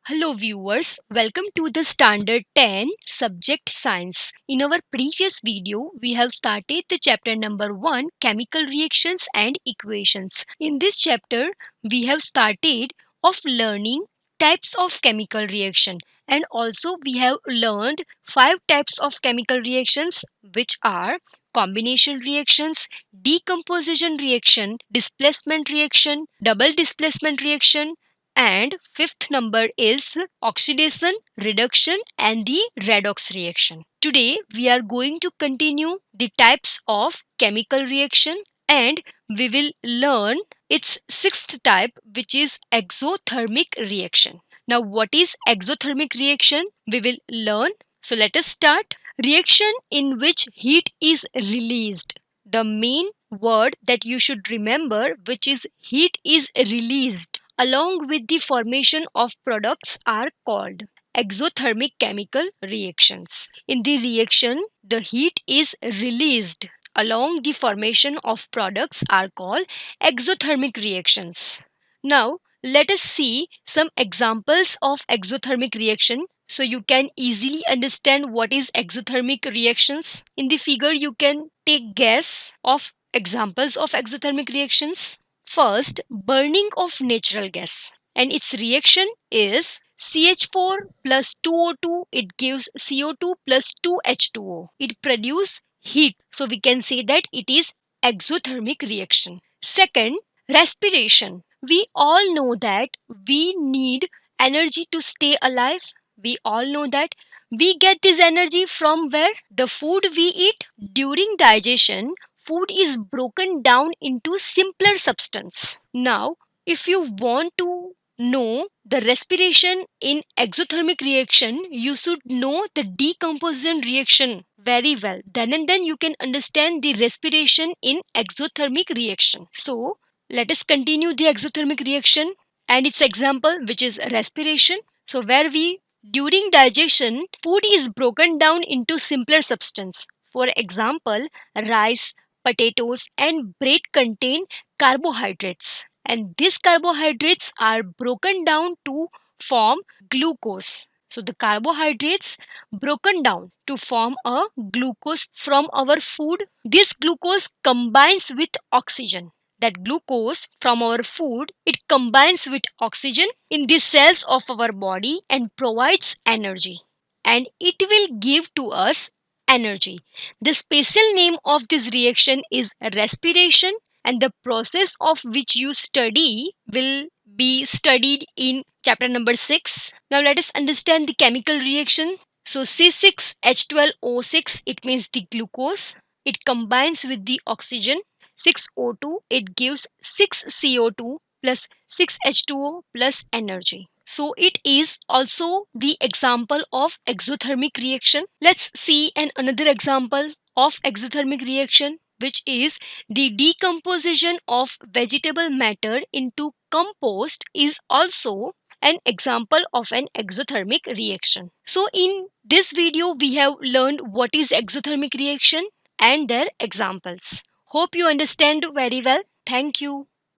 Hello viewers, welcome to the Standard 10 Subject Science. In our previous video, we have started the chapter number 1 Chemical Reactions and Equations. In this chapter, we have started of learning types of chemical reaction, and also we have learned 5 types of chemical reactions, which are combination reactions, decomposition reaction, displacement reaction, double displacement reaction, and fifth number is oxidation, reduction, and the redox reaction. Today we are going to continue the types of chemical reaction, and we will learn its sixth type, which is exothermic reaction. Now what is exothermic reaction? We will learn. So let us start. Reaction in which heat is released. The main word that you should remember, which is heat is released along with the formation of products, are called exothermic chemical reactions. In the reaction, the heat is released along the formation of products are called exothermic reactions. Now, let us see some examples of exothermic reaction so you can easily understand what is exothermic reactions. In the figure, you can take guess of examples of exothermic reactions. First, burning of natural gas, and its reaction is CH4 plus 2O2, it gives CO2 plus 2H2O. It produces heat, so we can say that it is exothermic reaction. Second, respiration. We all know that we need energy to stay alive. We all know that we get this energy from where? The food we eat. During digestion, food is broken down into simpler substance. Now, if you want to know the respiration in exothermic reaction, you should know the decomposition reaction very well. Then and then you can understand the respiration in exothermic reaction. So, let us continue the exothermic reaction and its example, which is respiration. So, where we during digestion, food is broken down into simpler substance. For example, rice, potatoes, and bread contain carbohydrates, and these carbohydrates are broken down to form glucose. So, the carbohydrates broken down to form a glucose from our food. This glucose combines with oxygen. That glucose from our food, it combines with oxygen in the cells of our body and provides energy, and it will give to us energy. The special name of this reaction is respiration, and the process of which you study will be studied in chapter number 6. Now let us understand the chemical reaction. So C6H12O6, it means the glucose, it combines with the oxygen 6O2, it gives 6CO2 plus 6H2O plus energy. So it is also the example of exothermic reaction. Let's see another example of exothermic reaction, which is the decomposition of vegetable matter into compost is also an example of an exothermic reaction. So in this video we have learned what is exothermic reaction and their examples. Hope you understand very well. Thank you.